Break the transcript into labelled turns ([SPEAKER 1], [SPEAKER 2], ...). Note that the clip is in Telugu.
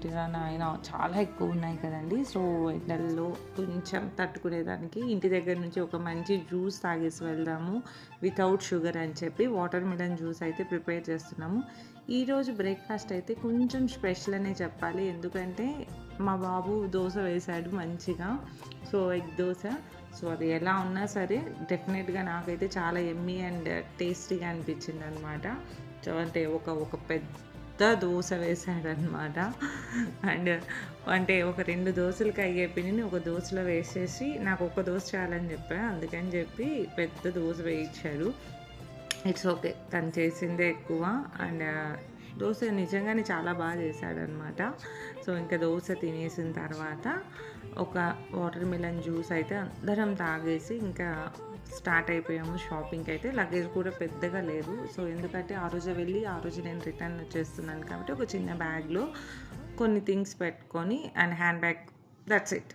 [SPEAKER 1] పెట్టిరా నాయన చాలా ఎక్కువ ఉన్నాయి కదండి. సో ఎండల్లో కొంచెం తట్టుకునేదానికి ఇంటి దగ్గర నుంచి ఒక మంచి జ్యూస్ తాగేసి వెళ్దాము వితౌట్ షుగర్ అని చెప్పి వాటర్ మిలన్ జ్యూస్ అయితే ప్రిపేర్ చేస్తున్నాము. ఈరోజు బ్రేక్ఫాస్ట్ అయితే కొంచెం స్పెషల్ అనే చెప్పాలి. ఎందుకంటే మా బాబు దోశ వేశాడు మంచిగా. So egg dosa. సో అది ఎలా ఉన్నా సరే డెఫినెట్గా నాకైతే చాలా ఎమ్మీ అండ్ టేస్టీగా అనిపించింది అనమాట. సో అంటే ఒక పెద్ద దోశ వేసాడనమాట. అండ్ అంటే ఒక 2 దోసలకి అయ్యే పిండిని ఒక దోసలో వేసేసి నాకు ఒక దోస చాలని చెప్పా. అందుకని చెప్పి పెద్ద దోస వేయించాడు. It's okay. తను చేసిందే ఎక్కువ. అండ్ దోస నిజంగానే చాలా బాగా చేశాడనమాట. సో ఇంకా దోస తినేసిన తర్వాత ఒక వాటర్ మిలన్ జ్యూస్ అయితే అందరం తాగేసి ఇంకా స్టార్ట్ అయిపోయాము షాపింగ్కి అయితే. లగేజ్ కూడా పెద్దగా లేదు. సో ఎందుకంటే ఆ రోజే వెళ్ళి ఆ రోజు నేను రిటర్న్ వచ్చేస్తున్నాను కాబట్టి ఒక చిన్న బ్యాగ్లో కొన్ని థింగ్స్ పెట్టుకొని and hand bag, that's it.